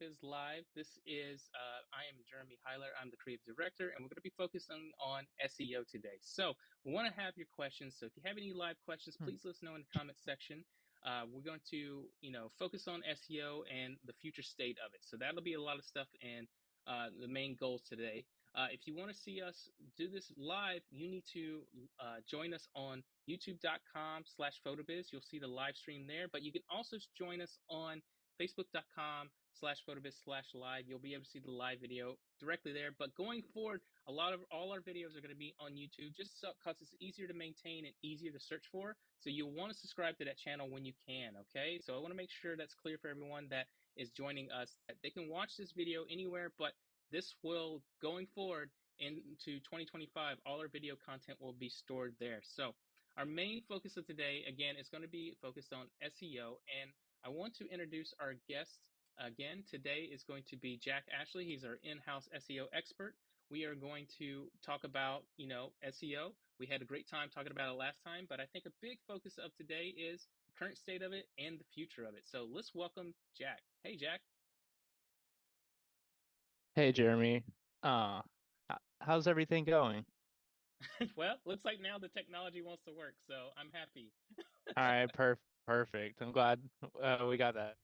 PhotoBiz Live. I am Jeremy Heiler. I'm the creative director, and we're going to be focusing on SEO today. So we want to have your questions. So if you have any live questions, Hmm. please let us know in the comment section. We're going to, focus on SEO and the future state of it. So that'll be a lot of stuff and the main goals today. If you want to see us do this live, you need to join us on youtube.com/photobiz. You'll see the live stream there, but you can also join us on facebook.com/photobiz/live. You'll be able to see the live video directly there. But going forward, all our videos are going to be on YouTube just because it's easier to maintain and easier to search for. So you'll want to subscribe to that channel when you can, okay? So I want to make sure that's clear for everyone that is joining us, that they can watch this video anywhere, but this will, going forward into 2025, all our video content will be stored there. So our main focus of today, again, is going to be focused on SEO, and I want to introduce our guest again. Today is going to be Jack Ashley. He's our in-house SEO expert. We are going to talk about, SEO. We had a great time talking about it last time, but I think a big focus of today is the current state of it and the future of it. So let's welcome Jack. Hey, Jack. Hey Jeremy, how's everything going? Well, looks like now the technology wants to work, so I'm happy. All right, perfect. I'm glad we got that.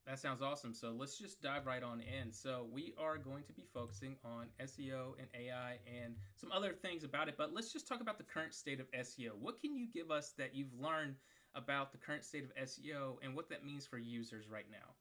That sounds awesome. So let's just dive right on in. So we are going to be focusing on SEO and AI and some other things about it, but let's just talk about the current state of SEO. What can you give us that you've learned about the current state of SEO and what that means for users right now?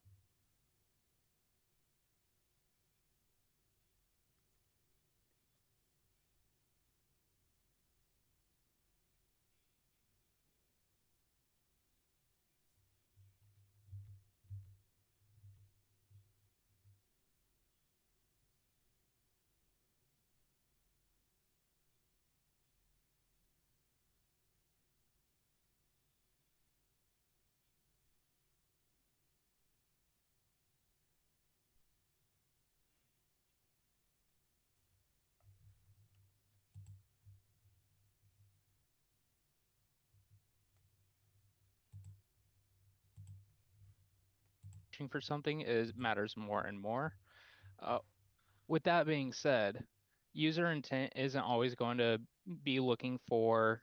Searching for something is matters more and more. Uh, with that being said, user intent isn't always going to be looking for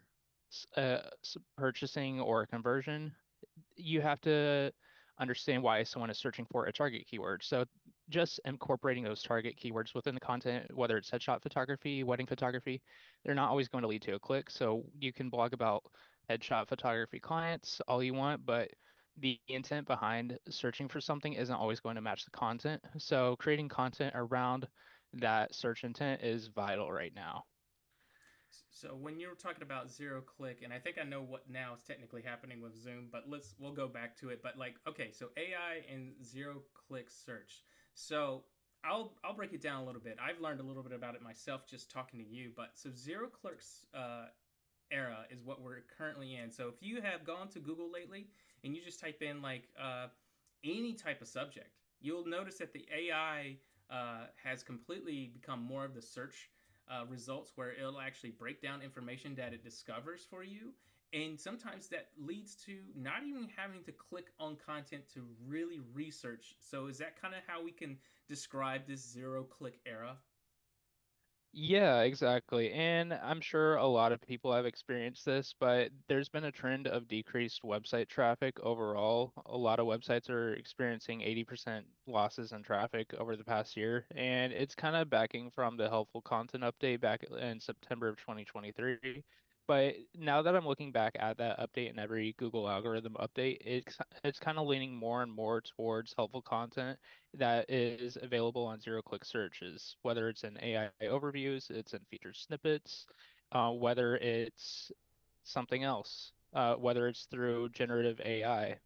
purchasing or conversion. You have to understand why someone is searching for a target keyword. So just incorporating those target keywords within the content, whether it's headshot photography, wedding photography, they're not always going to lead to a click. So you can blog about headshot photography clients all you want, but the intent behind searching for something isn't always going to match the content. So creating content around that search intent is vital right now. So when you're talking about zero click, and I think I know what now is technically happening with Zoom, but we'll go back to it. But like, okay, so AI and zero click search. So I'll break it down a little bit. I've learned a little bit about it myself just talking to you. But so zero clicks era is what we're currently in. So if you have gone to Google lately and you just type in like any type of subject, you'll notice that the AI has completely become more of the search results where it'll actually break down information that it discovers for you. And sometimes that leads to not even having to click on content to really research. So, is that kind of how we can describe this zero click era? Yeah, exactly. And I'm sure a lot of people have experienced this, but there's been a trend of decreased website traffic overall. A lot of websites are experiencing 80% losses in traffic over the past year, and it's kind of backing from the helpful content update back in September of 2023. But now that I'm looking back at that update and every Google algorithm update, it's kind of leaning more and more towards helpful content that is available on zero-click searches, whether it's in AI overviews, it's in featured snippets, whether it's something else, whether it's through generative AI.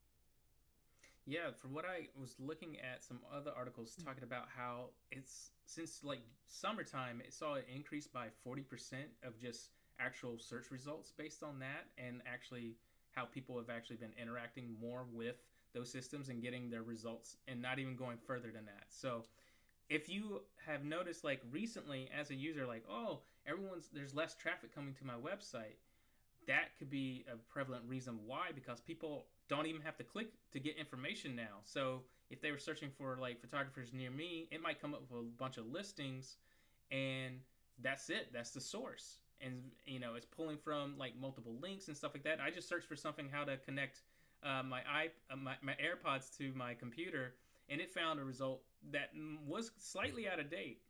Yeah, from what I was looking at some other articles talking about how it's since like summertime, it saw an increase by 40% of just actual search results based on that, and actually how people have actually been interacting more with those systems and getting their results and not even going further than that. So if you have noticed like recently as a user, like, oh, there's less traffic coming to my website, that could be a prevalent reason why, because people don't even have to click to get information now. So if they were searching for like photographers near me, it might come up with a bunch of listings, and that's it. That's the source. And it's pulling from like multiple links and stuff like that. I just searched for something, how to connect my AirPods to my computer, and it found a result that was slightly out of date.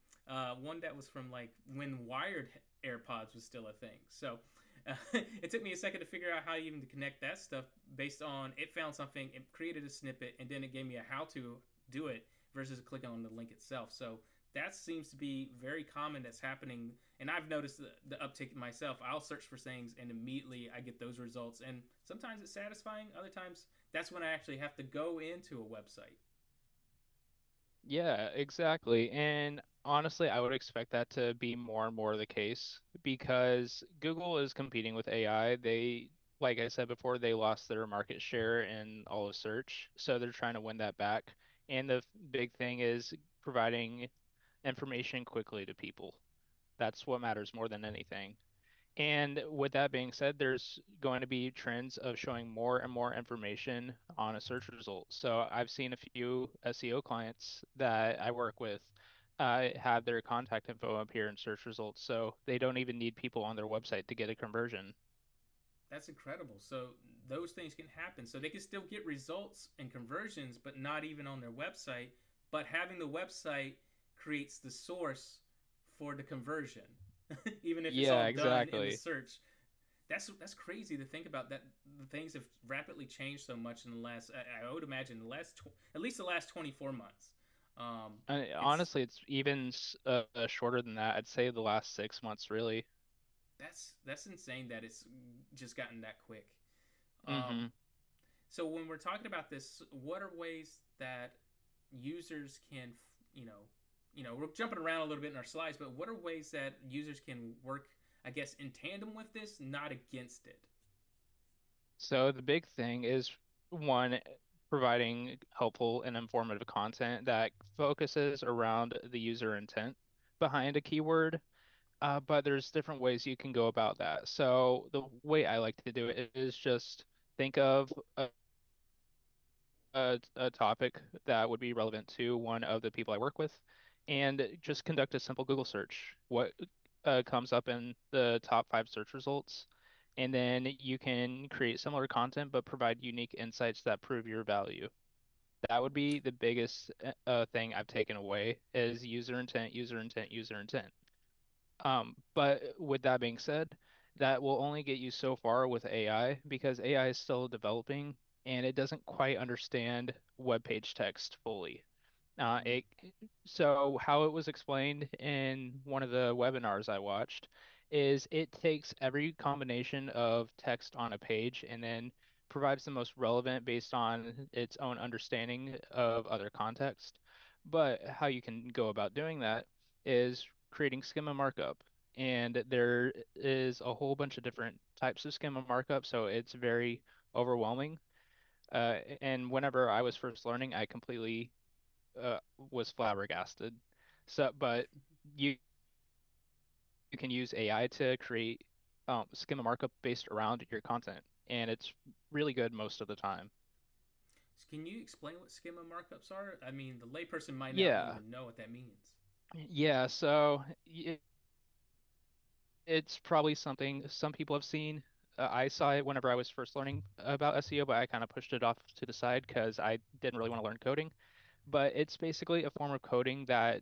One that was from like when wired AirPods was still a thing. So it took me a second to figure out how even to connect that stuff based on it found something, it created a snippet, and then it gave me a how to do it versus clicking on the link itself. So that seems to be very common that's happening. And I've noticed the uptick myself. I'll search for things and immediately I get those results. And sometimes it's satisfying. Other times that's when I actually have to go into a website. Yeah, exactly. And honestly, I would expect that to be more and more the case because Google is competing with AI. Like I said before, they lost their market share in all of search, so they're trying to win that back. And the big thing is providing information quickly to people. That's what matters more than anything. And with that being said, there's going to be trends of showing more and more information on a search result. So I've seen a few SEO clients that I work with have their contact info appear in search results. So they don't even need people on their website to get a conversion. That's incredible. So those things can happen. So they can still get results and conversions, but not even on their website. But having the website creates the source for the conversion, even if it's all Yeah, done in the exactly. search. That's crazy to think about. That the things have rapidly changed so much in the last. I would imagine the at least the last 24 months. It's Honestly, it's even shorter than that. I'd say the last 6 months, really. that's insane that it's just gotten that quick. Um, Hmm. So when we're talking about this, what are ways that users can, we're jumping around a little bit in our slides, but what are ways that users can work, I guess, in tandem with this, not against it? So the big thing is one, providing helpful and informative content that focuses around the user intent behind a keyword. But there's different ways you can go about that. So the way I like to do it is just think of a topic that would be relevant to one of the people I work with, and just conduct a simple Google search. What comes up in the top 5 search results, and then you can create similar content but provide unique insights that prove your value. That would be the biggest thing I've taken away is user intent, user intent, user intent. But with that being said, that will only get you so far with AI because AI is still developing and it doesn't quite understand web page text fully. Uh, Mm, it, so how it was explained in one of the webinars I watched is it takes every combination of text on a page and then provides the most relevant based on its own understanding of other context. But how you can go about doing that is creating schema markup. And there is a whole bunch of different types of schema markup, so it's very overwhelming. And whenever I was first learning, I completely was flabbergasted. So, but you can use AI to create schema markup based around your content, and it's really good most of the time. Can you explain what schema markups are? I mean, the layperson might not Yeah, even know what that means. yeah. So it's probably something some people have seen. I saw it whenever I was first learning about SEO, but I kind of pushed it off to the side because I didn't really want to learn coding. But it's basically a form of coding that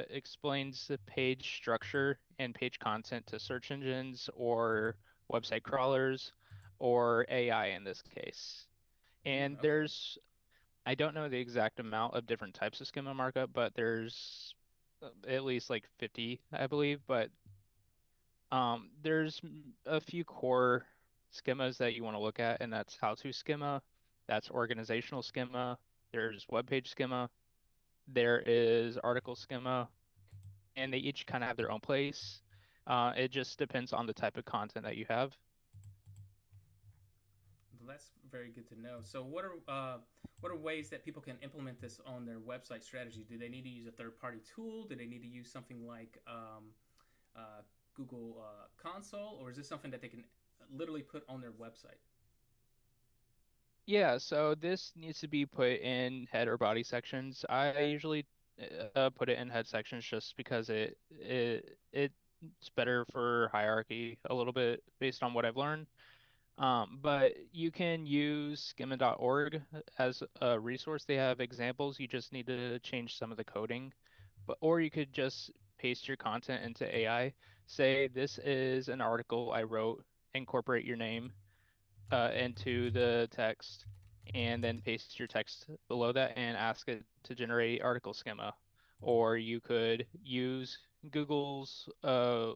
explains the page structure and page content to search engines or website crawlers or AI in this case. And Okay. I don't know the exact amount of different types of schema markup, but there's at least like 50, I believe. But there's a few core schemas that you want to look at, and that's how to schema. That's organizational schema. There's web page schema. There is article schema, and they each kind of have their own place. It just depends on the type of content that you have. Well, that's very good to know. So, what are ways that people can implement this on their website strategy? Do they need to use a third-party tool? Do they need to use something like uh, Google Console, or is this something that they can literally put on their website? Yeah, so this needs to be put in head or body sections. I usually put it in head sections just because it's better for hierarchy a little bit based on what I've learned. But you can use schema.org as a resource. They have examples. You just need to change some of the coding. But or you could just paste your content into AI. Say this is an article I wrote, incorporate your name into the text, and then paste your text below that and ask it to generate article schema. Or you could use Google's uh,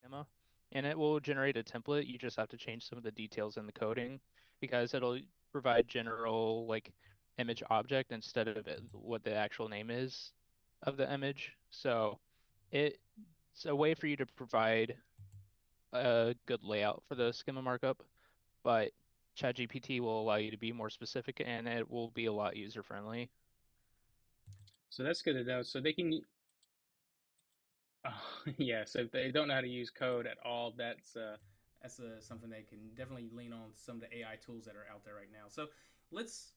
schema, and it will generate a template. You just have to change some of the details in the coding because it'll provide general like image object instead of what the actual name is of the image. So it's a way for you to provide a good layout for the schema markup, but ChatGPT will allow you to be more specific and it will be a lot user friendly. So that's good to know. So they can, oh, yeah. So if they don't know how to use code at all, that's something they can definitely lean on some of the AI tools that are out there right now. So let's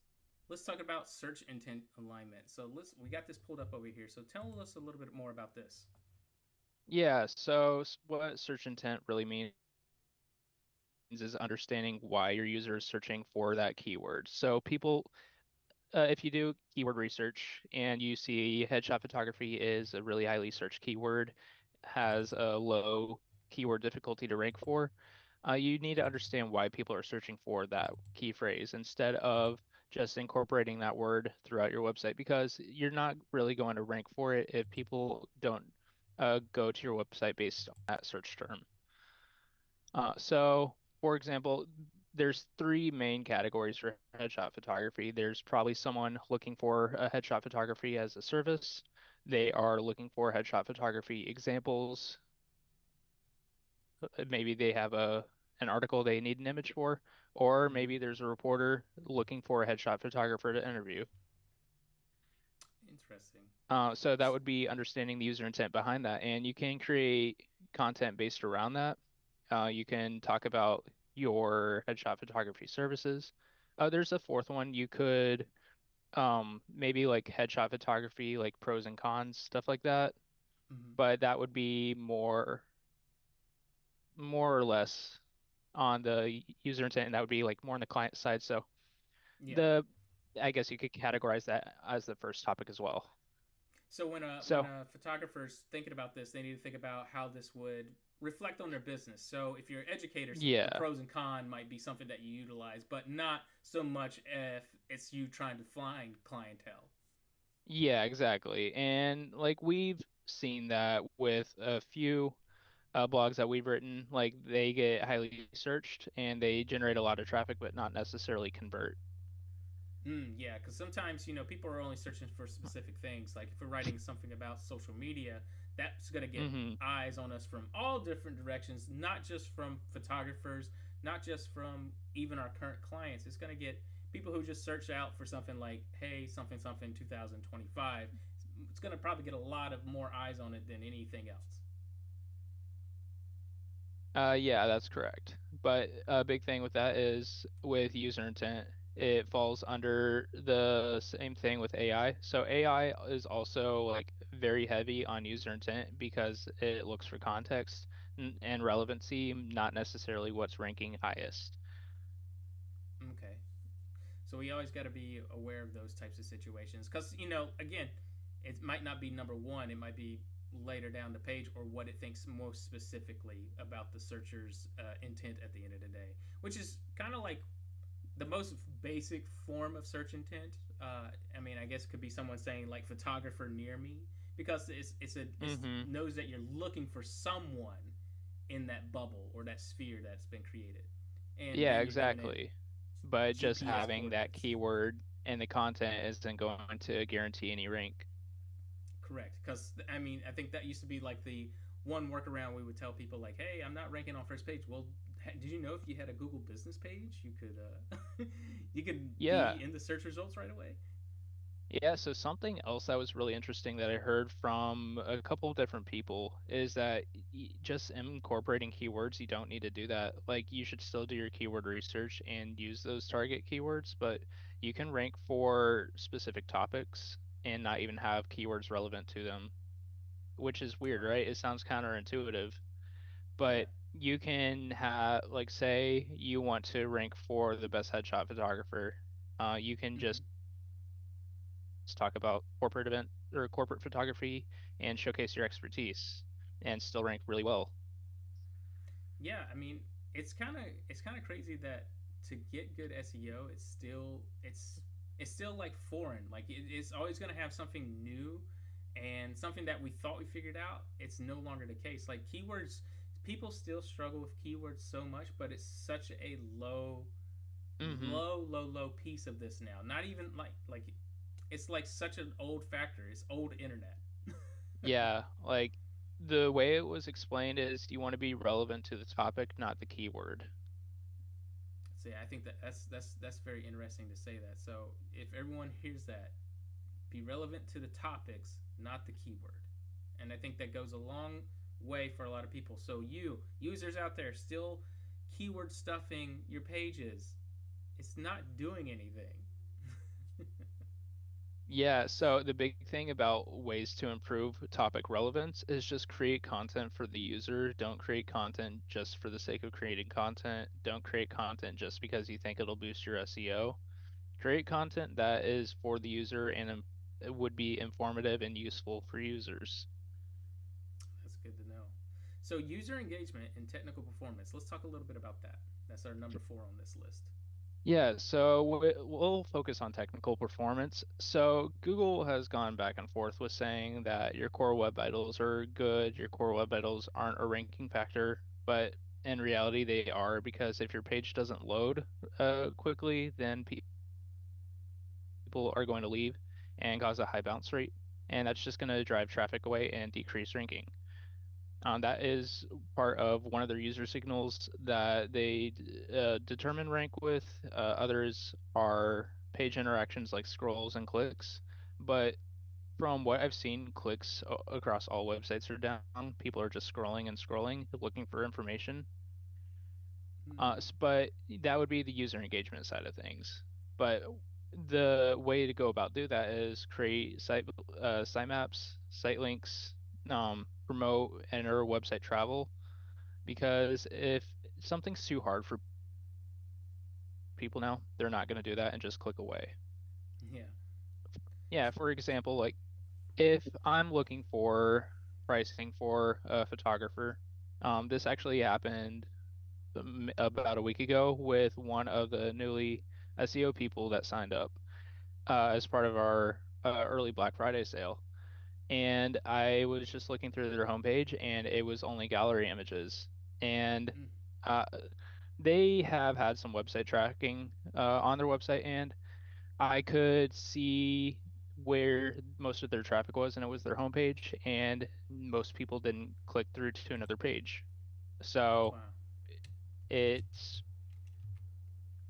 let's talk about search intent alignment. So we got this pulled up over here. So tell us a little bit more about this. Yeah, so what search intent really means is understanding why your user is searching for that keyword. So people, if you do keyword research and you see headshot photography is a really highly searched keyword, has a low keyword difficulty to rank for, you need to understand why people are searching for that key phrase instead of just incorporating that word throughout your website because you're not really going to rank for it if people don't go to your website based on that search term. So, for example, there's three main categories for headshot photography. There's probably someone looking for a headshot photography as a service. They are looking for headshot photography examples. Maybe they have an article they need an image for, or Mm-hmm. maybe there's a reporter looking for a headshot photographer to interview. Interesting. So that would be understanding the user intent behind that, and you can create content based around that. You can talk about your headshot photography services. There's a fourth one. You could maybe like headshot photography, like pros and cons, stuff like that. Mm-hmm. But that would be more or less on the user intent, and that would be like more on the client side. So Yeah. the I guess you could categorize that as the first topic as well. So when So a photographer's thinking about this, they need to think about how this would reflect on their business. So if you're educators, the yeah. pros and cons might be something that you utilize, but not so much if it's you trying to find clientele. Yeah, exactly. And like we've seen that with a few blogs that we've written, like they get highly searched and they generate a lot of traffic, but not necessarily convert. Yeah, because sometimes people are only searching for specific things. Like if we're writing something about social media, that's gonna get Hmm. eyes on us from all different directions, not just from photographers, not just from even our current clients. It's gonna get people who just search out for something like, hey, something something 2025. It's gonna probably get a lot of more eyes on it than anything else. Yeah, that's correct. But a big thing with that is with user intent, it falls under the same thing with AI. So AI is also like very heavy on user intent because it looks for context and relevancy, not necessarily what's ranking highest. Okay. So we always got to be aware of those types of situations because again, it might not be number one. It might be later down the page or what it thinks most specifically about the searcher's intent at the end of the day, which is kind of like the most basic form of search intent. I mean, I guess it could be someone saying like photographer near me, because it's Hmm. knows that you're looking for someone in that bubble or that sphere that's been created, and Yeah, then you're giving it exactly. But just GPS having that coordinates. keyword in the content isn't going to guarantee any rank. Correct, because I mean, I think that used to be like the one workaround we would tell people like, "Hey, I'm not ranking on first page." Well, did you know if you had a Google business page, you could you could be Yeah. in the search results right away? Yeah, so something else that was really interesting that I heard from a couple of different people is that just incorporating keywords, you don't need to do that. Like you should still do your keyword research and use those target keywords, but you can rank for specific topics and not even have keywords relevant to them, which is weird, Wow. right? It sounds counterintuitive, Yeah. but you can have, like, say you want to rank for the best headshot photographer. You can Mm-hmm. just talk about corporate event or corporate photography and showcase your expertise and still rank really well. Yeah, I mean, it's kind of crazy that to get good SEO, it's still like foreign. Like it's always going to have something new and something that we thought we figured out. It's no longer the case. Like keywords, people still struggle with keywords so much, but it's such a Hmm. low piece of this now. Not even like it's like such an old factor. It's old internet. Yeah, like the way it was explained is you want to be relevant to the topic, not the keyword. So yeah, I think that's very interesting to say that. So if everyone hears that, be relevant to the topics, not the keyword. And I think that goes a long way for a lot of people. So you users out there still keyword stuffing your pages, it's not doing anything. Yeah, so the big thing about ways to improve topic relevance is just create content for the user. Don't create content just for the sake of creating content. Don't create content just because you think it'll boost your SEO. Create content that is for the user and it would be informative and useful for users. That's good to know. So user engagement and technical performance. Let's talk a little bit about that. That's our number 4 on this list. Yeah, so we'll focus on technical performance. So Google has gone back and forth with saying that your core web vitals are good, your core web vitals aren't a ranking factor, but in reality they are because if your page doesn't load quickly, then people are going to leave and cause a high bounce rate, and that's just going to drive traffic away and decrease ranking. That is part of one of their user signals that they determine rank with. Others are page interactions like scrolls and clicks. But from what I've seen, clicks across all websites are down. People are just scrolling and scrolling, looking for information. Hmm. But that would be the user engagement side of things. But the way to go about do that is create sitemaps, site links, promote enter website travel. Because if something's too hard for people now, they're not going to do that and just click away. Yeah. Yeah, for example, like if I'm looking for pricing for a photographer, this actually happened about a week ago with one of the newly SEO people that signed up as part of our early Black Friday sale. And I was just looking through their homepage and it was only gallery images. And Mm. uh, they have had some website tracking on their website, and I could see where most of their traffic was, and it was their homepage, and most people didn't click through to another page. So Wow. it's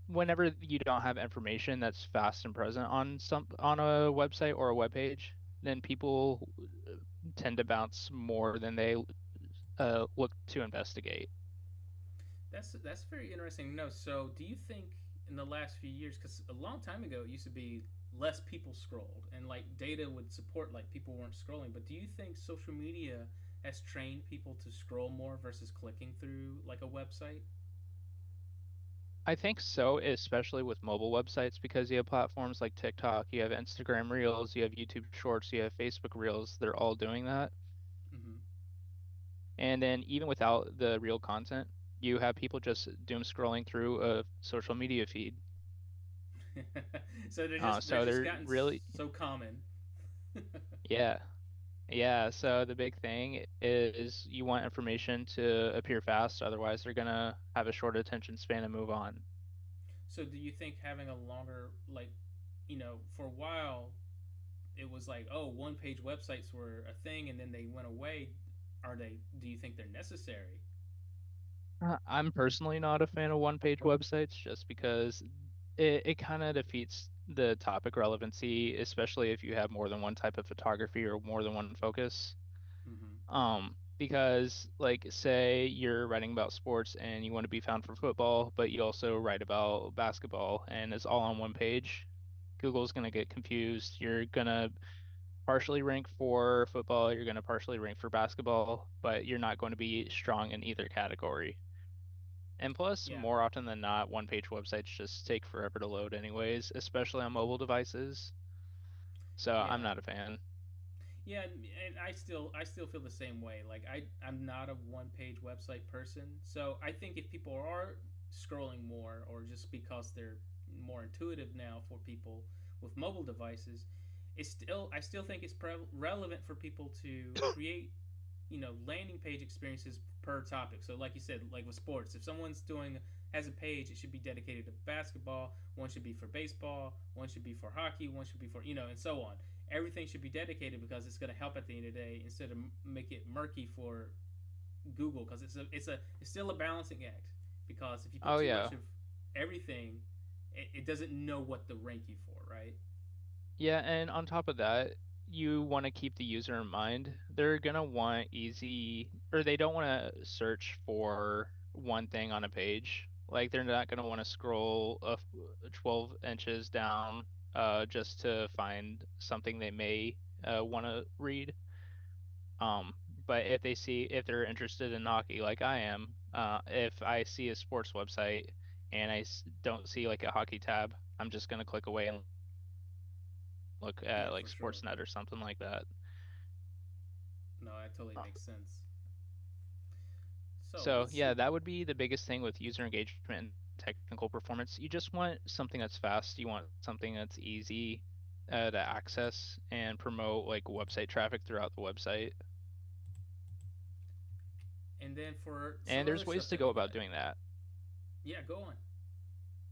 whenever you don't have information that's fast and present on on a website or a web page, then people tend to bounce more than they look to investigate. That's very interesting to know. So, do you think in the last few years, because a long time ago it used to be less people scrolled, and like data would support like people weren't scrolling, but do you think social media has trained people to scroll more versus clicking through like a website? I think so, especially with mobile websites, because you have platforms like TikTok, you have Instagram Reels, you have YouTube Shorts, you have Facebook Reels. They're all doing that. Mm-hmm. And then even without the real content, you have people just doom scrolling through a social media feed. So they're So just they're gotten really, so common. yeah, yeah. So the big thing is you want information to appear fast, otherwise they're gonna have a short attention span and move on. So do you think having a longer, like, for a while it was like, oh, one page websites were a thing and then they went away. Are they, do you think they're necessary? I'm personally not a fan of one-page websites just because it kind of defeats the topic relevancy, especially if you have more than one type of photography or more than one focus. Mm-hmm. Because like say you're writing about sports and you want to be found for football, but you also write about basketball and it's all on one page, Google's gonna get confused. You're gonna partially rank for football, you're gonna partially rank for basketball, but you're not going to be strong in either category. And plus, Yeah. more often than not, one-page websites just take forever to load anyways, especially on mobile devices. So I'm Yeah. not a fan. Yeah, and I still feel the same way. Like I'm not a one page website person. So I think if people are scrolling more, or just because they're more intuitive now for people with mobile devices, I still think it's relevant for people to create, landing page experiences per topic. So like you said, like with sports, if someone's doing has a page, it should be dedicated to basketball, one should be for baseball, one should be for hockey, one should be for, and so on. Everything should be dedicated because it's going to help at the end of the day, instead of make it murky for Google, because it's still a balancing act, because if you put Oh too much yeah. of everything, it doesn't know what to rank you for, right? Yeah, and on top of that, you want to keep the user in mind. They're gonna want easy, or they don't want to search for one thing on a page. Like they're not gonna want to scroll 12 inches down just to find something they may want to read. But if they're interested in hockey like I am, if I see a sports website and don't see like a hockey tab, I'm just gonna click away and look Yeah, at like for sure. Sportsnet or something like that. No, that totally Uh, makes sense. So So let's yeah, see. that would be the biggest thing with user engagement and technical performance. You just want something that's fast. You want something that's easy to access and promote like website traffic throughout the website. And then for some And other there's ways stuff to that go we about got. doing that. Yeah, go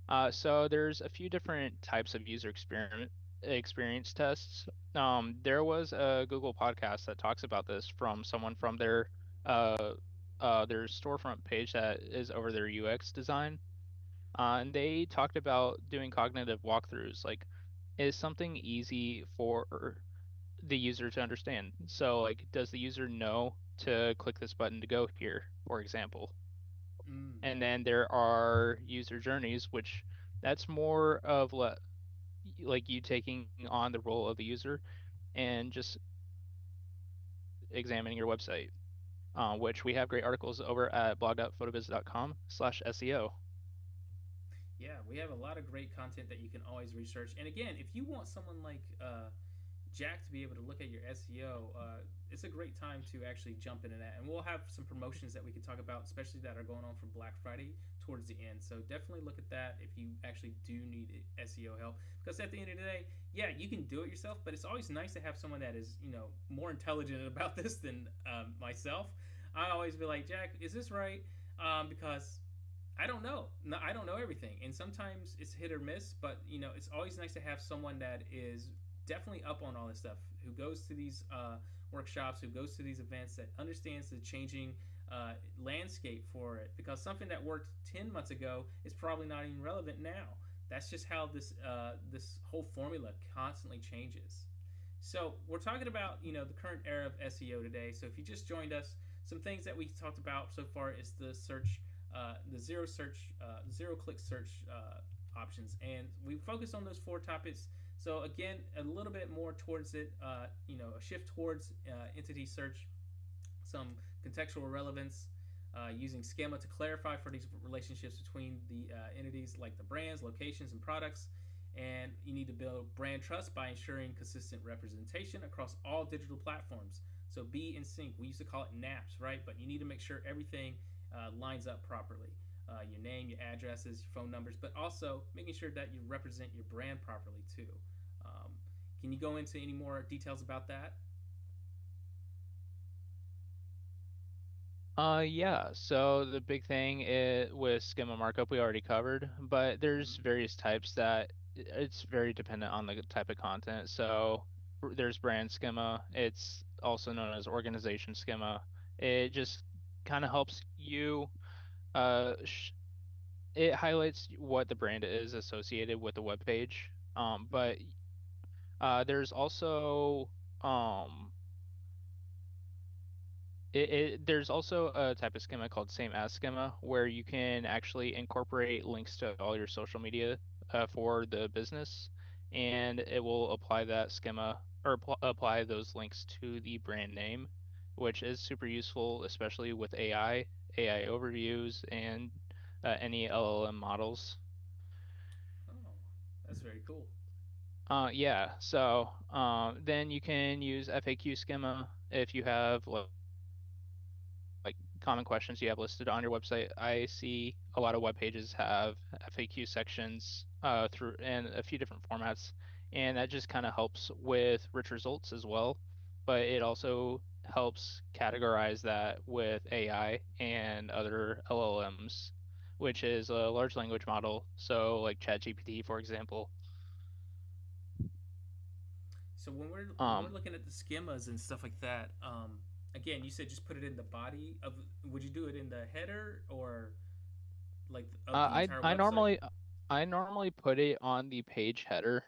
on. So there's a few different types of user experience tests. There was a Google podcast that talks about this from someone from uh their storefront page that is over their UX design. And they talked about doing cognitive walkthroughs, like is something easy for the user to understand? So like does the user know to click this button to go here, for example? Mm. And then there are user journeys, which that's more of like you taking on the role of the user and just examining your website, which we have great articles over at blog.photobiz.com/SEO. Yeah, we have a lot of great content that you can always research. And again, if you want someone like Jack to be able to look at your SEO, it's a great time to actually jump into that. And we'll have some promotions that we can talk about, especially that are going on for Black Friday towards the end. So definitely look at that if you actually do need SEO help. Because at the end of the day, yeah, you can do it yourself, but it's always nice to have someone that is, more intelligent about this than myself. I always be like, Jack, is this right? Because I don't know. No, I don't know everything, and sometimes it's hit or miss. But it's always nice to have someone that is definitely up on all this stuff, who goes to these workshops, who goes to these events, that understands the changing landscape for it. Because something that worked 10 months ago is probably not even relevant now. That's just how this whole formula constantly changes. So we're talking about the current era of SEO today. So if you just joined us, some things that we talked about so far is the search, the zero click search options, and we focus on those four topics. So again, a little bit more towards it, a shift towards entity search, some contextual relevance, using schema to clarify for these relationships between the entities, like the brands, locations, and products. And you need to build brand trust by ensuring consistent representation across all digital platforms. So be in sync. We used to call it NAPs, right? But you need to make sure everything lines up properly. your name, your addresses, your phone numbers, but also making sure that you represent your brand properly too. Um, can you go into any more details about that? Yeah. So the big thing with schema markup we already covered, but there's Mm-hmm. various types that it's very dependent on the type of content. So there's brand schema. It's also known as organization schema. It just kind of helps you. Sh It highlights what the brand is associated with the web page. Mm-hmm. But there's also um there's also a type of schema called same as schema where you can actually incorporate links to all your social media for the business, and it will apply that schema or apply those links to the brand name, which is super useful, especially with AI overviews, and any LLM models. Oh, that's very cool. Yeah, so then you can use FAQ schema if you have like common questions you have listed on your website. I see a lot of web pages have FAQ sections through in a few different formats, and that just kind of helps with rich results as well. But it also helps categorize that with AI and other LLMs, which is a large language model. So like ChatGPT, for example. So when we're Um, looking at the schemas and stuff like that, again, you said just put it in the body of. Would you do it in the header or like of the I entire I website? normally put it on the page header.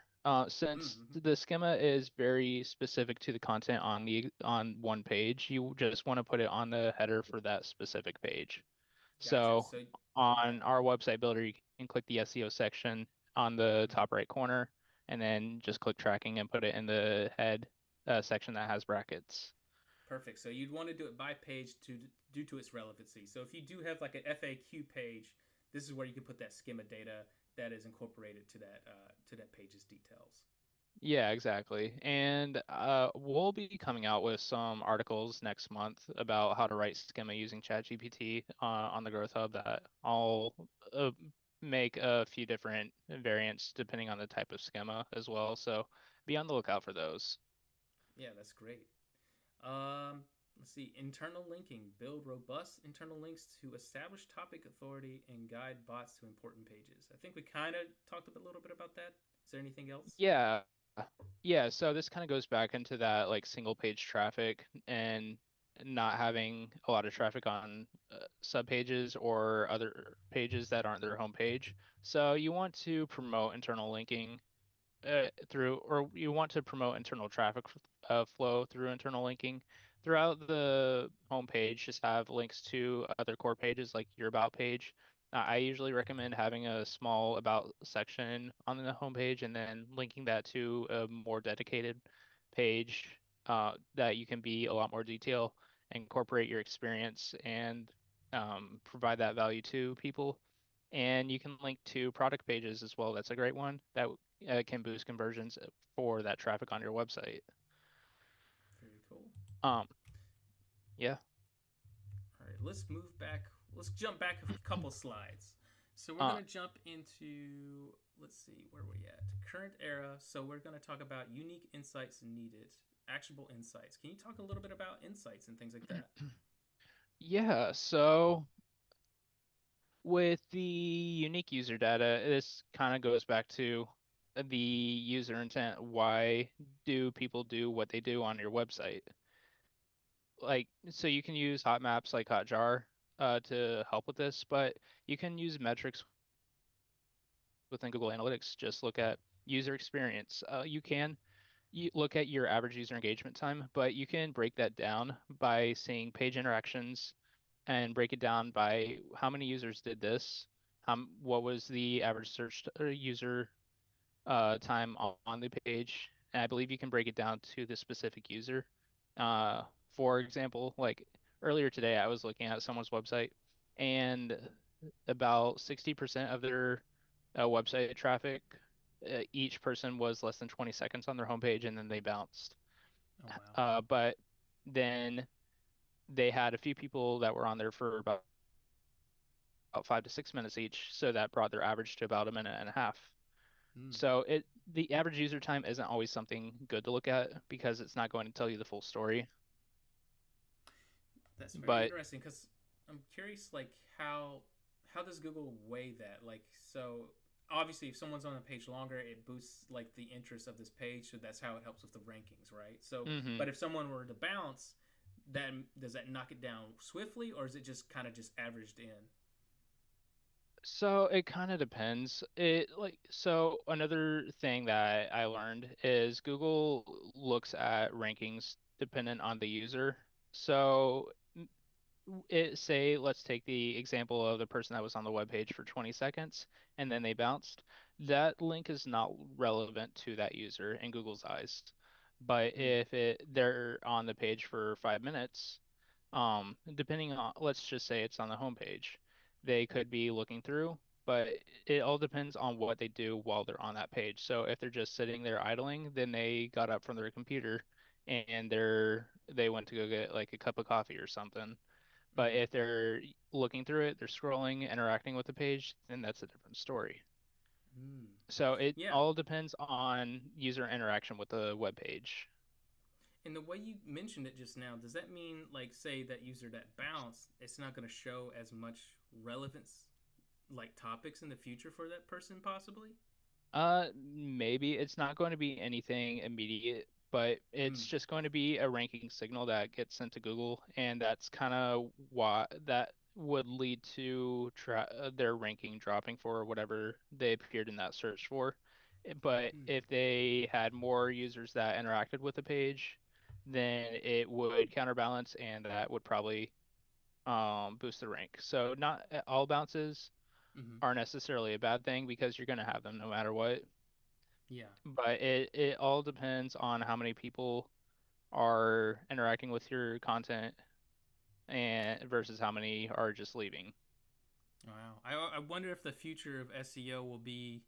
Since Mm-hmm. the schema is very specific to the content on one page, you just want to put it on the header for that specific page. Gotcha. So So yeah, on our website builder, you can click the SEO section on the mm-hmm. top right corner, and then just click tracking and put it in the head section that has brackets. Perfect. So you'd want to do it by page to due to its relevancy. So if you do have like an FAQ page, this is where you can put that schema data that is incorporated to that page's details. Yeah, exactly. And we'll be coming out with some articles next month about how to write schema using ChatGPT on the Growth Hub that I'll make a few different variants depending on the type of schema as well. So be on the lookout for those. Yeah, that's great. Let's see. Internal linking. Build robust internal links to establish topic authority and guide bots to important pages. I think we kind of talked a little bit about that. Is there anything else? Yeah. Yeah, so this kind of goes back into that like single page traffic and not having a lot of traffic on sub pages or other pages that aren't their home page. So you want to promote internal linking through, or you want to promote internal traffic flow through internal linking throughout the homepage. Just have links to other core pages like your about page. I usually recommend having a small about section on the homepage and then linking that to a more dedicated page that you can be a lot more detail, incorporate your experience, and provide that value to people. And you can link to product pages as well. That's a great one that can boost conversions for that traffic on your website. Very cool. Um, yeah. All right, let's move back. Let's jump back a couple slides. So we're Uh, gonna jump into, let's see, where are we at? Current era. So we're gonna talk about unique insights needed, actionable insights. Can you talk a little bit about insights and things like that? yeah. So with the unique user data, this kind of goes back to the user intent. Why do people do what they do on your website? Like, so you can use hot maps like Hotjar to help with this, but you can use metrics within Google Analytics. Just look at user experience. You look at your average user engagement time, but you can break that down by seeing page interactions and break it down by how many users did this, what was the average search user time on the page. And I believe you can break it down to the specific user. For example, like earlier today, I was looking at someone's website, and about 60% of their website traffic, each person was less than 20 seconds on their homepage, and then they bounced. Oh wow. But then they had a few people that were on there for about about 5 to 6 minutes each, so that brought their average to about a minute and a half. Mm. So the average user time isn't always something good to look at because it's not going to tell you the full story. That's very But interesting because I'm curious, like how does Google weigh that? Like, so obviously, if someone's on the page longer, it boosts like the interest of this page, so that's how it helps with the rankings, right? So, mhm. but if someone were to bounce, then does that knock it down swiftly, or is it just kind of just averaged in? So it kind of depends. So another thing that I learned is Google looks at rankings dependent on the user. So say let's take the example of the person that was on the web page for 20 seconds and then they bounced. That link is not relevant to that user in Google's eyes. But Mm, if they're on the page for 5 minutes, depending on, let's just say it's on the homepage, they could be looking through, but it all depends on what they do while they're on that page. So if they're just sitting there idling, then they got up from their computer and they went to go get like a cup of coffee or something. But mm, if they're looking through it, they're scrolling, interacting with the page, then that's a different story. mm. So it Yeah, all depends on user interaction with the web page. and the way you mentioned it just now, does that mean like say that user that bounced, it's not going to show as much relevance like topics in the future for that person possibly? Maybe it's not going to be anything immediate, but it's Mm, just going to be a ranking signal that gets sent to Google, and that's kind of why that would lead to their ranking dropping for whatever they appeared in that search for. But mm, if they had more users that interacted with the page, then it would counterbalance, and that would probably boost the rank. So not all bounces mm-hmm. are necessarily a bad thing because you're going to have them no matter what. Yeah. But it all depends on how many people are interacting with your content and versus how many are just leaving. Wow. I wonder if the future of SEO will be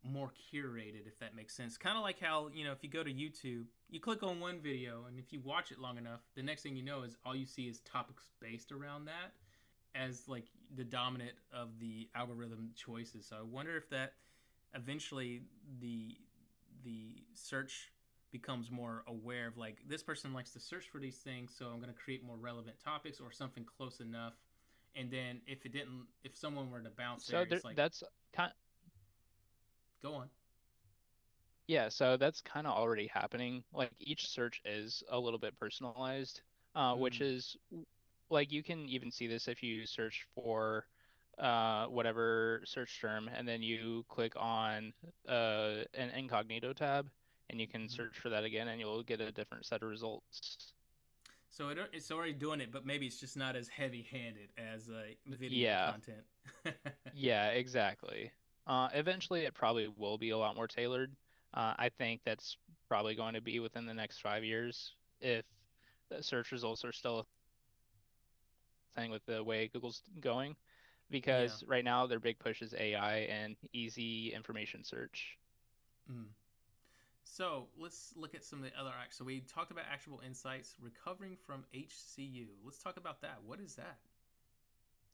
more curated, if that makes sense. Kind of like how, if you go to YouTube, you click on one video, and if you watch it long enough, the next thing you know is all you see is topics based around that as like the dominant of the algorithm choices. So I wonder if that eventually the search becomes more aware of like this person likes to search for these things, so I'm going to create more relevant topics or something close enough. And then if someone were to bounce So there, there, it's like, that's kind go on. Yeah, so that's kind of already happening. Like each search is a little bit personalized, which Mm, is like you can even see this if you search for whatever search term and then you click on an incognito tab and you can mm-hmm. search for that again and you'll get a different set of results. So it's already doing it, but maybe it's just not as heavy-handed as video Yeah, content. yeah, exactly. Eventually, it probably will be a lot more tailored. I think that's probably going to be within the next 5 years if the search results are still a thing with the way Google's going, Yeah. because right now their big push is AI and easy information search. Mm. So let's look at some of the other acts. So we talked about actionable insights, recovering from HCU. Let's talk about that. What is that?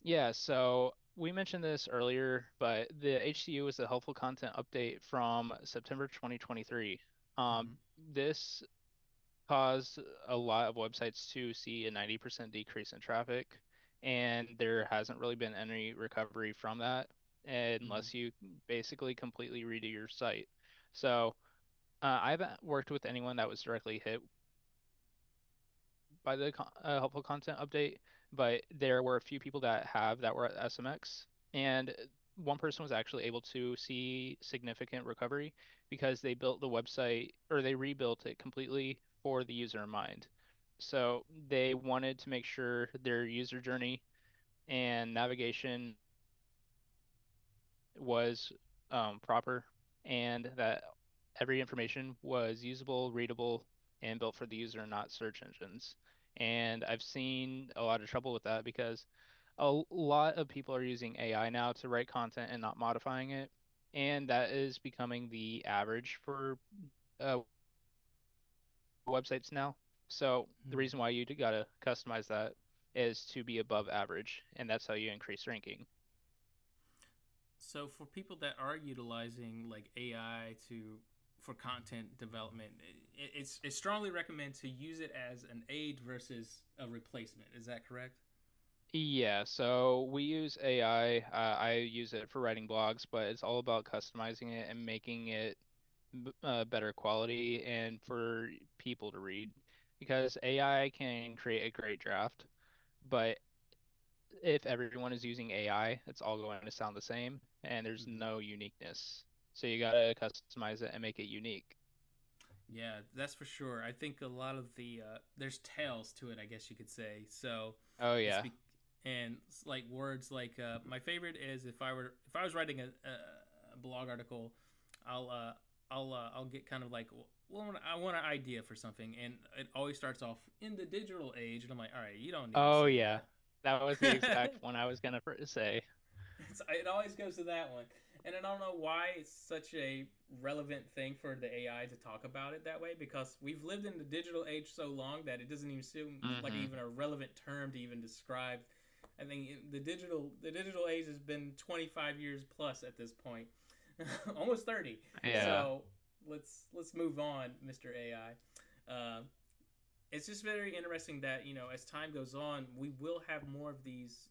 Yeah, so we mentioned this earlier, but the HCU is the helpful content update from September 2023. Mm-hmm. This caused a lot of websites to see a 90% decrease in traffic, and there hasn't really been any recovery from that Mm-hmm. unless you basically completely redo your site. So, I haven't worked with anyone that was directly hit by the helpful content update, but there were a few people that were at SMX, and one person was actually able to see significant recovery because they built the website or they rebuilt it completely for the user in mind. So they wanted to make sure their user journey and navigation was proper and that every information was usable, readable, and built for the user, not search engines. And I've seen a lot of trouble with that because a lot of people are using AI now to write content and not modifying it. And that is becoming the average for uh, websites now. So the Mm. reason why you gotta customize that. is to be above average, and that's how you increase ranking. So for people that are utilizing like AI to for content development, it's strongly recommended to use it as an aid versus a replacement. Is that correct? Yeah, so we use AI. I use it for writing blogs, but it's all about customizing it and making it better quality and for people to read. Because AI can create a great draft, but if everyone is using AI, it's all going to sound the same, and there's Mm-hmm. no uniqueness. So you gotta customize it and make it unique. Yeah, that's for sure. I think a lot of the there's tails to it, I guess you could say. So Oh it's yeah. be and like words like my favorite is if I was writing a blog article, I'll uh, I'll get kind of like well I want an idea for something, and it always starts off in the digital age, and I'm like, all right, you don't need to Oh say yeah. that. That was the exact one I was gonna say. It always goes to that one, and I don't know why it's such a relevant thing for the AI to talk about it that way. Because we've lived in the digital age so long that it doesn't even seem like Hmm. even a relevant term to even describe. I think the digital age has been 25 years plus at this point, almost 30. Yeah. So let's move on, Mr. AI. It's just very interesting that as time goes on we will have more of these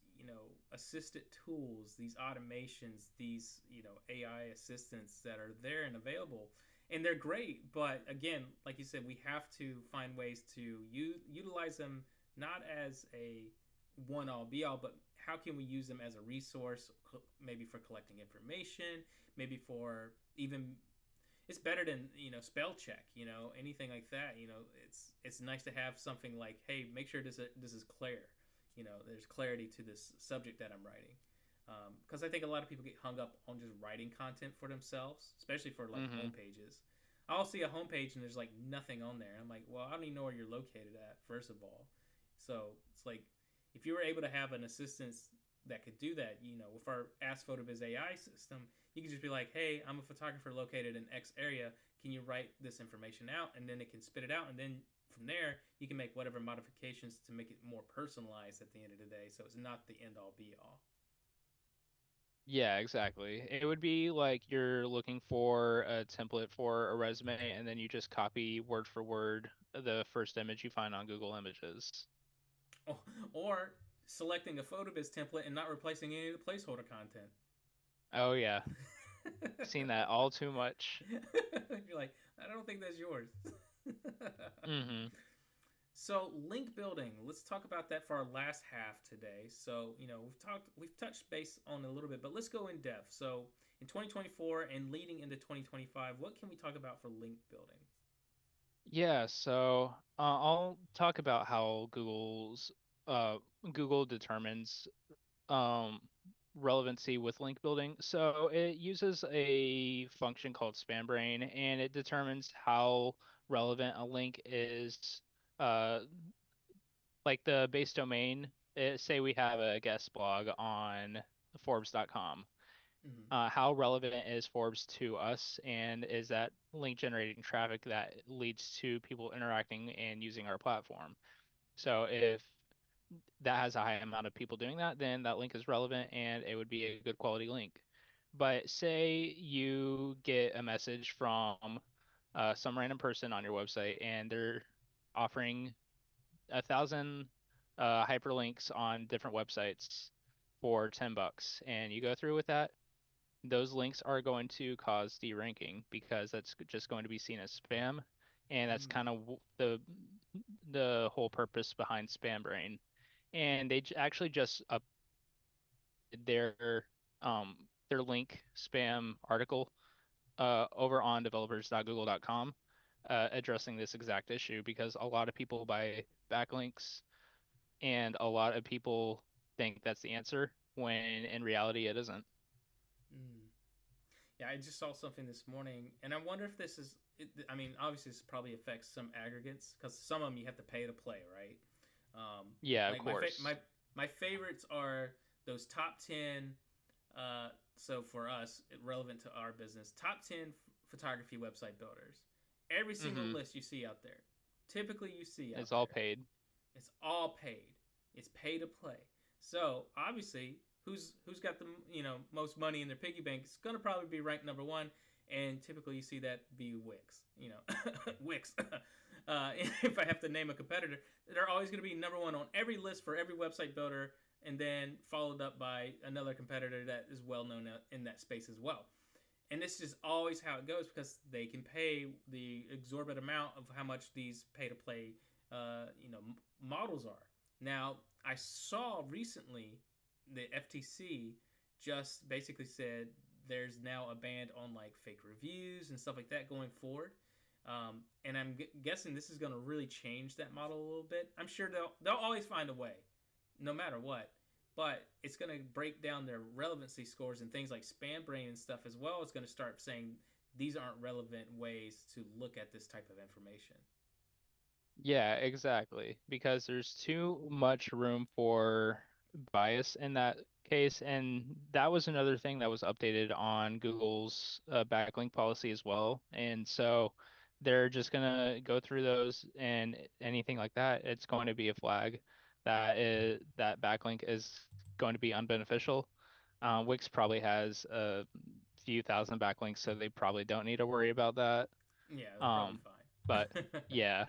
assisted tools, these automations, these AI assistants that are there and available, and they're great. But again, like you said, we have to find ways to utilize them, not as a one all be all, but how can we use them as a resource, maybe for collecting information, maybe for even it's better than spell check, anything like that. It's nice to have something like, hey, make sure this is clear. There's clarity to this subject that I'm writing, because I think a lot of people get hung up on just writing content for themselves, especially for like home Hmm. pages. I'll see a homepage and there's like nothing on there. I'm like, well, I don't even know where you're located at, first of all. So it's like, if you were able to have an assistant that could do that, with our Ask PhotoBiz AI system, you can just be like, hey, I'm a photographer located in X area. Can you write this information out? And then it can spit it out. And then from there, you can make whatever modifications to make it more personalized at the end of the day. So it's not the end all be all. Yeah, exactly. It would be like you're looking for a template for a resume, and then you just copy word for word the first image you find on Google Images. Or selecting a PhotoBiz template and not replacing any of the placeholder content. Oh yeah, seen that all too much. You're like, I don't think that's yours. Hmm. So link building, let's talk about that for our last half today. So we've touched base on it a little bit, but let's go in depth. So in 2024 and leading into 2025, what can we talk about for link building? Yeah, so I'll talk about how uh, Google determines um, relevancy with link building. So it uses a function called spam brain, and it determines how relevant a link is. Uh, like the base domain, say we have a guest blog on Forbes.com. Mm-hmm. How relevant is Forbes to us, and is that link generating traffic that leads to people interacting and using our platform? So if that has a high amount of people doing that, then that link is relevant and it would be a good quality link. But say you get a message from some random person on your website and they're offering 1,000 hyperlinks on different websites for $10, and you go through with that, those links are going to cause deranking because that's just going to be seen as spam, and that's Mm. kind of the whole purpose behind Spam Brain. And they actually just updated their link spam article over on developers.google.com, addressing this exact issue because a lot of people buy backlinks and a lot of people think that's the answer when in reality it isn't. Mm. Yeah, I just saw something this morning, and I wonder if this is. I mean, obviously, this probably affects some aggregates because some of them you have to pay to play, right? Yeah, of Like course. my favorites are those top 10. So for us, relevant to our business, top 10 photography website builders. Every single Hmm. list you see out there, typically you see It's out all there, paid. it's all paid. It's pay to play. So obviously, who's got the most money in their piggy bank is going to probably be ranked number one, and typically you see that be Wix. Wix. If I have to name a competitor, they're always going to be number one on every list for every website builder, and then followed up by another competitor that is well known in that space as well. And this is always how it goes because they can pay the exorbitant amount of how much these pay to play models are. Now, I saw recently the FTC just basically said there's now a ban on like fake reviews and stuff like that going forward. And I'm guessing this is going to really change that model a little bit. I'm sure they'll always find a way, no matter what. But it's going to break down their relevancy scores and things like spam brain and stuff as well. It's going to start saying these aren't relevant ways to look at this type of information. Yeah, exactly. Because there's too much room for bias in that case. And that was another thing that was updated on Google's backlink policy as well. And so they're just going to go through those and anything like that, it's going to be a flag that backlink is going to be unbeneficial. Wix probably has a few thousand backlinks, so they probably don't need to worry about that. Yeah, they're probably Um, but fine. yeah.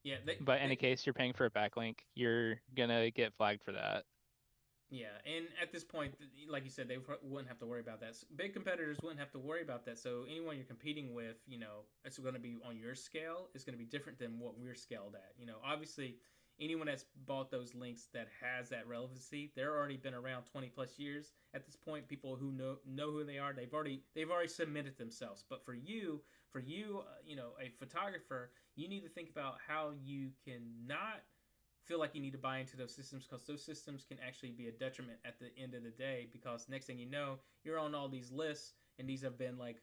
Yeah, they, But in the they case you're paying for a backlink, you're gonna get flagged for that. Yeah, and at this point, like you said, they wouldn't have to worry about that. Big competitors wouldn't have to worry about that. So anyone you're competing with, it's going to be on your scale. It's going to be different than what we're scaled at. Obviously, anyone that's bought those links that has that relevancy, they're already been around 20 plus years. At this point, people who know who they are, they've already submitted themselves. But for you, a photographer, you need to think about how you can not feel like you need to buy into those systems because those systems can actually be a detriment at the end of the day because next thing you know you're on all these lists and these have been like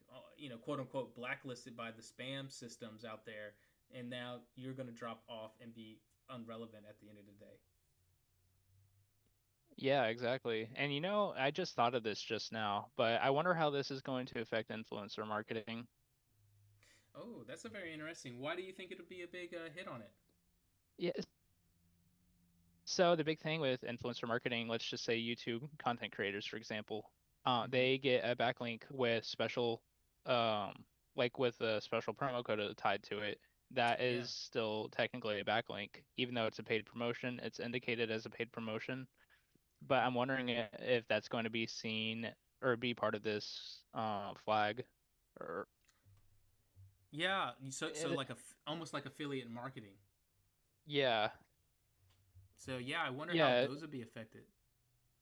quote unquote blacklisted by the spam systems out there and now you're going to drop off and be unrelevant at the end of the day. Yeah, exactly. And I just thought of this just now, but I wonder how this is going to affect influencer marketing. Oh, that's a very interesting. Why do you think it'll be a big hit on it? Yeah, so the big thing with influencer marketing, let's just say YouTube content creators, for example, Mm-hmm. they get a backlink with like with a special promo code tied to it. That Yeah. is still technically a backlink, even though it's a paid promotion. It's indicated as a paid promotion. But I'm wondering if that's going to be seen or be part of this flag, or Yeah, so it, like almost like affiliate marketing. yeah, So yeah, I wonder how yeah, those would be affected.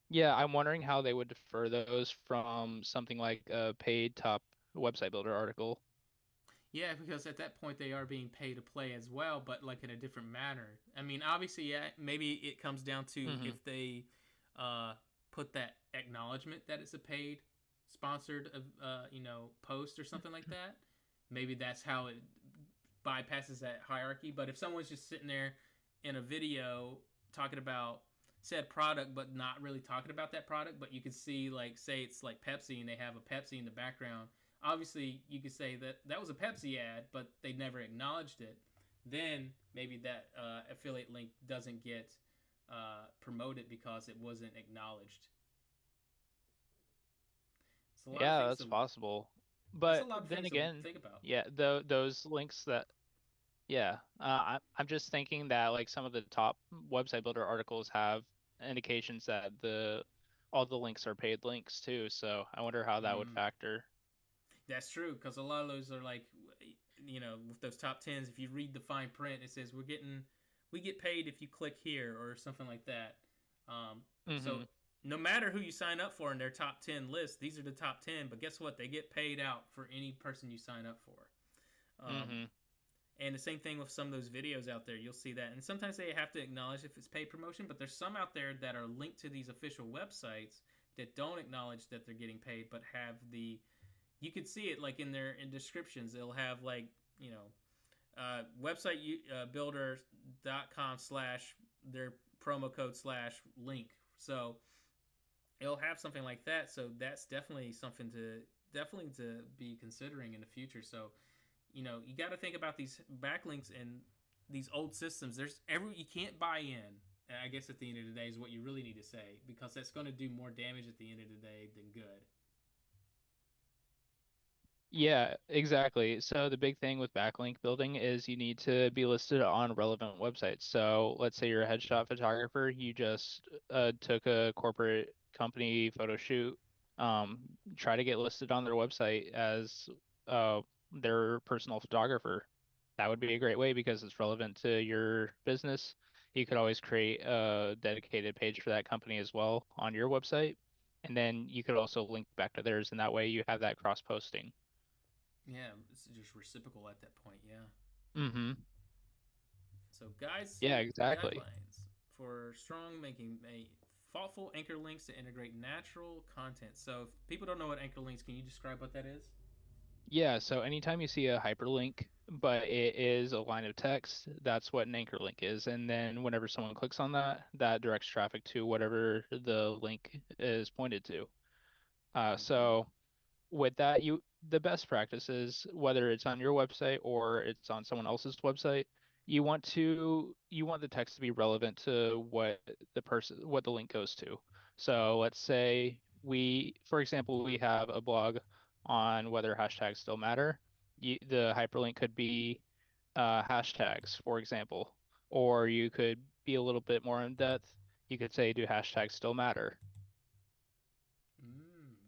yeah. I'm wondering how they would defer those from something like a paid top website builder article. Yeah, because at that point they are being pay to play as well, but like in a different manner. I mean, obviously, yeah, maybe it comes down to Hmm. if they uh, put that acknowledgement that it's a paid sponsored post or something like that. Maybe that's how it bypasses that hierarchy. But if someone's just sitting there in a video talking about said product but not really talking about that product, but you can see like say it's like Pepsi and they have a Pepsi in the background, obviously you could say that that was a Pepsi ad but they never acknowledged it, then maybe that affiliate link doesn't get promoted because it wasn't acknowledged. It's a lot of Yeah, things that's to possible. that's a But lot of then things to again, think about. yeah, those links that yeah, I'm just thinking that like some of the top website builder articles have indications that the all the links are paid links too. So I wonder how that would Mm. factor. That's true because a lot of those are like, with those top tens. If you read the fine print, it says we get paid if you click here or something like that. Hmm. So no matter who you sign up for in their top 10 list, these are the top 10. But guess what? They get paid out for any person you sign up for. Um, Hmm. and the same thing with some of those videos out there. You'll see that. And sometimes they have to acknowledge if it's paid promotion, but there's some out there that are linked to these official websites that don't acknowledge that they're getting paid, but have the you could see it like in their in descriptions. They'll have like website builder.com slash their promo code slash link. So it'll have something like that. So that's definitely to be considering in the future. So you got to think about these backlinks and these old systems, there's every you can't buy in. I guess at the end of the day is what you really need to say because that's going to do more damage at the end of the day than good. Yeah, exactly. So the big thing with backlink building is you need to be listed on relevant websites. So let's say you're a headshot photographer, you just took a corporate company photo shoot, try to get listed on their website as their personal photographer. That would be a great way because it's relevant to your business. You could always create a dedicated page for that company as well on your website. And then you could also link back to theirs, and that way you have that cross posting. Yeah, it's just reciprocal at that point. Yeah. Hmm. So guys, Yeah, exactly. guidelines for strong making a thoughtful anchor links to integrate natural content. So if people don't know what anchor links, can you describe what that is? Yeah, so anytime you see a hyperlink, but it is a line of text, that's what an anchor link is. And then whenever someone clicks on that, that directs traffic to whatever the link is pointed to. Mm-hmm. So with that, the best practices, whether it's on your website or it's on someone else's website, you want the text to be relevant to what the link goes to. So let's say for example, we have a blog on whether hashtags still matter. The hyperlink could be hashtags, for example, or you could be a little bit more in depth. You could say, do hashtags still matter?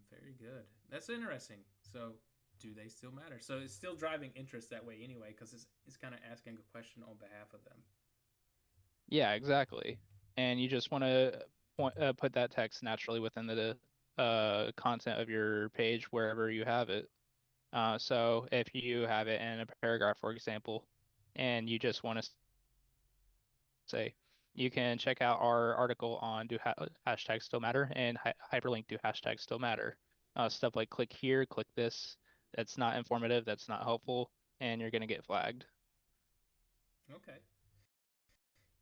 Very good. That's interesting. So, do they still matter? So it's still driving interest that way anyway, because it's kind of asking a question on behalf of them. Yeah, exactly. And you just want to put that text naturally within the content of your page wherever you have it. So if you have it in a paragraph, for example, and you just want to say, you can check out our article on do hashtags still matter and hyperlink do hashtags still matter. Stuff like click here, click this. That's not informative, that's not helpful, and you're going to get flagged. Okay.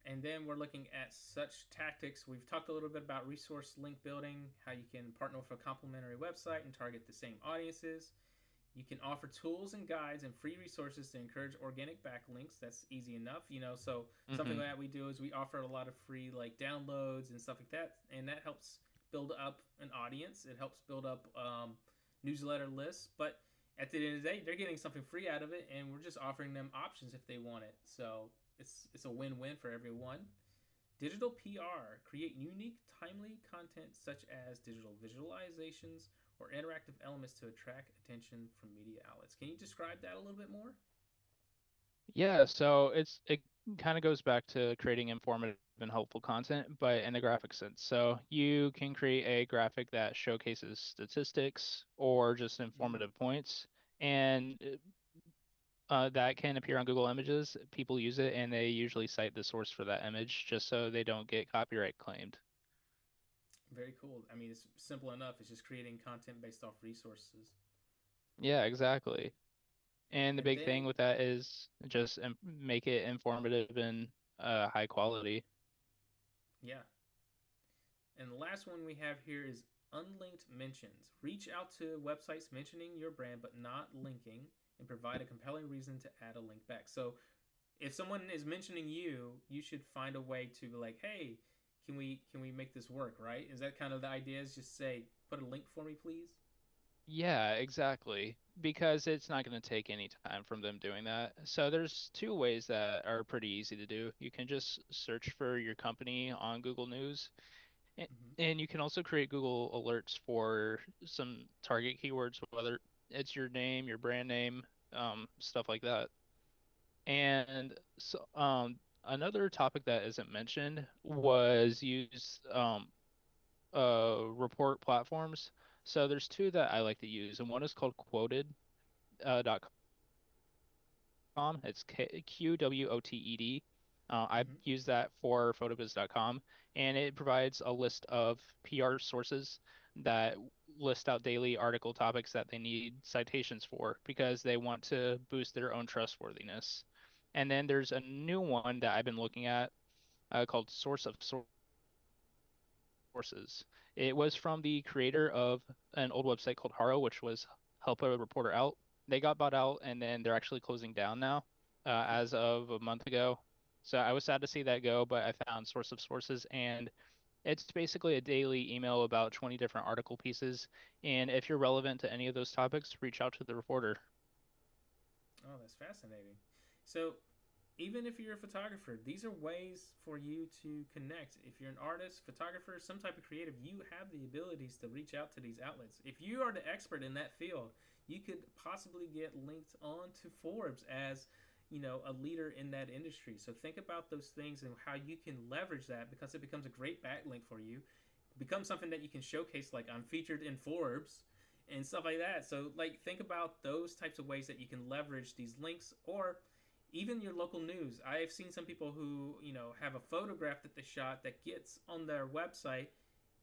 And then we're looking at such tactics. We've talked a little bit about resource link building, how you can partner with a complementary website and target the same audiences. You can offer tools and guides and free resources to encourage organic backlinks. That's easy enough, you know. So something Hmm. that we do is we offer a lot of free like downloads and stuff like that, and that helps build up an audience. It helps build up newsletter lists, but at the end of the day, they're getting something free out of it, and we're just offering them options if they want it. So it's a win-win for everyone. Digital PR, create unique, timely content such as digital visualizations or interactive elements to attract attention from media outlets. Can you describe that a little bit more? Yeah, so it kind of goes back to creating informative and helpful content, but in a graphic sense. So you can create a graphic that showcases statistics or just Mm, informative points, and that can appear on Google Images. People use it, and they usually cite the source for that image just so they don't get copyright claimed. very cool. I mean, it's simple enough. It's just creating content based off resources. Yeah, exactly. And the And big thing then, with that is just make it informative and high quality. yeah. And the last one we have here is unlinked mentions. Reach out to websites mentioning your brand but not linking and provide a compelling reason to add a link back. So if someone is mentioning you, you should find a way to be like, hey, can we make this work, right? Is that kind of the idea? Is just say, put a link for me, please? Yeah, exactly. Because it's not going to take any time from them doing that. So there's two ways that are pretty easy to do. You can just search for your company on Google News, and, Mm-hmm. and you can also create Google alerts for some target keywords, whether it's your name, your brand name, stuff like that. And so, another topic that isn't mentioned was use report platforms. So there's two that I like to use, and one is called Quoted .com. It's Quoted. I Mm-hmm. use that for PhotoBiz.com, and it provides a list of PR sources that list out daily article topics that they need citations for because they want to boost their own trustworthiness. And then there's a new one that I've been looking at called Source of Sources. It was from the creator of an old website called Haro, which was Help a Reporter Out. They got bought out and then they're actually closing down now. as of a month ago. So I was sad to see that go, but I found Source of Sources, and it's basically a daily email about 20 different article pieces. And if you're relevant to any of those topics, reach out to the reporter. Oh, that's fascinating. So, even if you're a photographer, these are ways for you to connect. If you're an artist, photographer, some type of creative, you have the abilities to reach out to these outlets. If you are the expert in that field, you could possibly get linked on to Forbes as, a leader in that industry. So think about those things and how you can leverage that, because it becomes a great backlink for you. Become something that you can showcase, like I'm featured in Forbes and stuff like that. So like think about those types of ways that you can leverage these links, or even your local news. I have seen some people who, have a photograph that they shot that gets on their website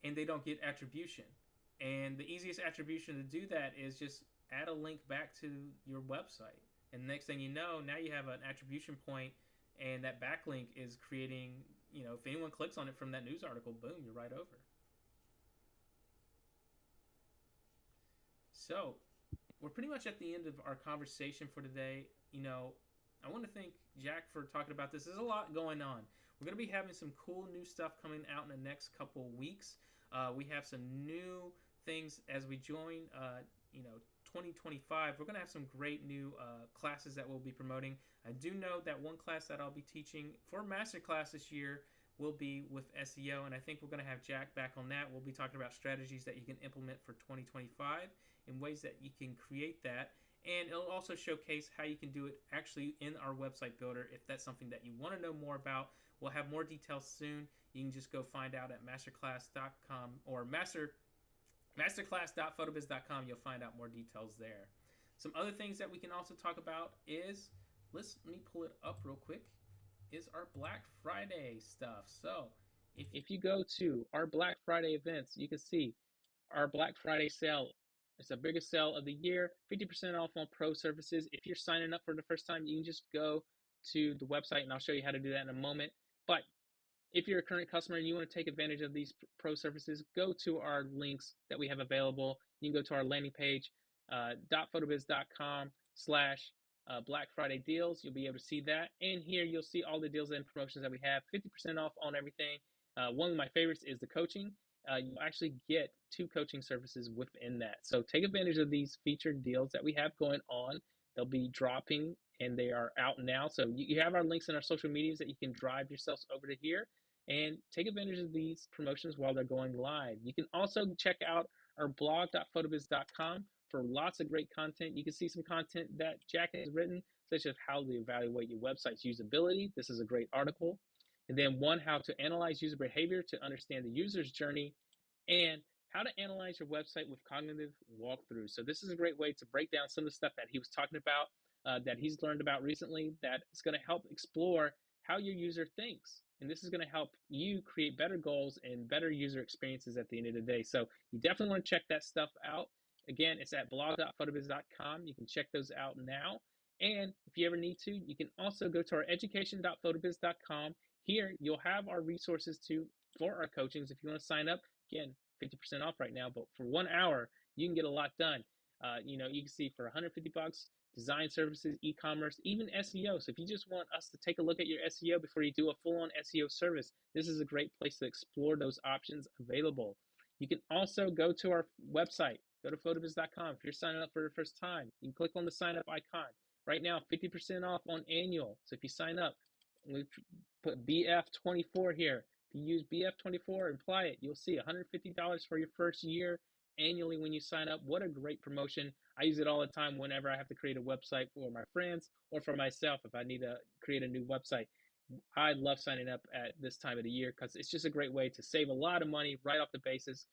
and they don't get attribution. And the easiest attribution to do that is just add a link back to your website. And the next thing you know, now you have an attribution point, and that backlink is creating, if anyone clicks on it from that news article, boom, you're right over. So, we're pretty much at the end of our conversation for today. I want to thank Jack for talking about this. There's a lot going on. We're going to be having some cool new stuff coming out in the next couple weeks. We have some new things as we join, 2025. We're going to have some great new classes that we'll be promoting. I do know that one class that I'll be teaching for masterclass this year will be with SEO, and I think we're going to have Jack back on that. We'll be talking about strategies that you can implement for 2025 and ways that you can create that. And it'll also showcase how you can do it actually in our website builder if that's something that you want to know more about. We'll have more details soon. You can just go find out at masterclass.com or masterclass.photobiz.com. You'll find out more details there. Some other things that we can also talk about is, let me pull it up real quick, is our Black Friday stuff. So if you go to our Black Friday events, you can see our Black Friday sale. It's the biggest sale of the year, 50% off on pro services. If you're signing up for the first time, you can just go to the website, and I'll show you how to do that in a moment. But if you're a current customer and you want to take advantage of these pro services, go to our links that we have available. You can go to our landing page, photobiz.com/Black Friday deals. You'll be able to see that. And here you'll see all the deals and promotions that we have, 50% off on everything. One of my favorites is the coaching. You'll actually get 2 coaching services within that. So take advantage of these featured deals that we have going on. They'll be dropping and they are out now. So you have our links in our social medias that you can drive yourselves over to here and take advantage of these promotions while they're going live. You can also check out our blog.photobiz.com for lots of great content. You can see some content that Jack has written, such as how to evaluate your website's usability. This is a great article. And then how to analyze user behavior to understand the user's journey, and how to analyze your website with cognitive walkthroughs. So this is a great way to break down some of the stuff that he was talking about, that he's learned about recently, that is going to help explore how your user thinks. And this is going to help you create better goals and better user experiences at the end of the day. So you definitely want to check that stuff out. Again, it's at blog.photobiz.com. You can check those out now. And if you ever need to, you can also go to our education.photobiz.com. Here, you'll have our resources for our coachings. If you want to sign up, again, 50% off right now, but for 1 hour, you can get a lot done. You can see for $150, design services, e-commerce, even SEO. So if you just want us to take a look at your SEO before you do a full-on SEO service, this is a great place to explore those options available. You can also go to our website, go to photobiz.com. If you're signing up for the first time, you can click on the sign up icon. Right now, 50% off on annual. So if you sign up, we put BF24 here. If you use BF24 and apply it, you'll see $150 for your first year annually when you sign up. What a great promotion. I use it all the time whenever I have to create a website for my friends or for myself if I need to create a new website. I love signing up at this time of the year because it's just a great way to save a lot of money right off the basis,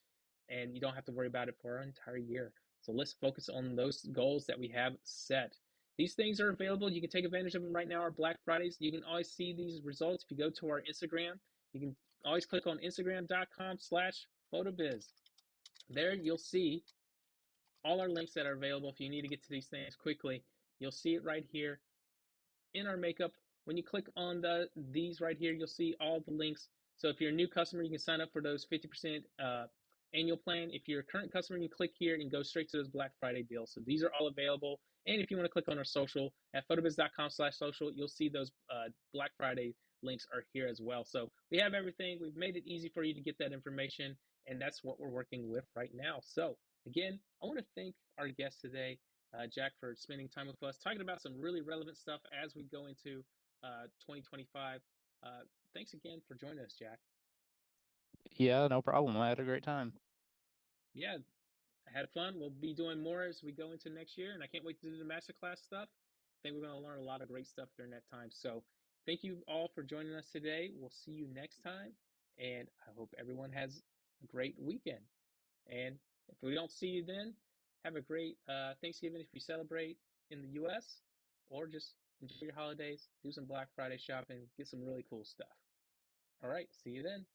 and you don't have to worry about it for an entire year. So let's focus on those goals that we have set. These things are available. You can take advantage of them right now. Our Black Fridays, you can always see these results. If you go to our Instagram, you can always click on instagram.com/photobiz. There you'll see all our links that are available. If you need to get to these things quickly, you'll see it right here in our makeup. When you click on these right here, you'll see all the links. So if you're a new customer, you can sign up for those 50% annual plan. If you're a current customer, you click here and go straight to those Black Friday deals. So these are all available. And if you want to click on our social at photobiz.com/social, you'll see those Black Friday links are here as well. So we have everything. We've made it easy for you to get that information, and that's what we're working with right now. So again, I want to thank our guest today, Jack, for spending time with us, talking about some really relevant stuff as we go into 2025. Uh, Thanks again for joining us, Jack. Yeah, no problem. I had a great time. Yeah, I had fun. We'll be doing more as we go into next year, and I can't wait to do the masterclass stuff. I think we're going to learn a lot of great stuff during that time. So, thank you all for joining us today. We'll see you next time, and I hope everyone has a great weekend. And if we don't see you then, have a great Thanksgiving if you celebrate in the US, or just enjoy your holidays, do some Black Friday shopping, get some really cool stuff. All right, see you then.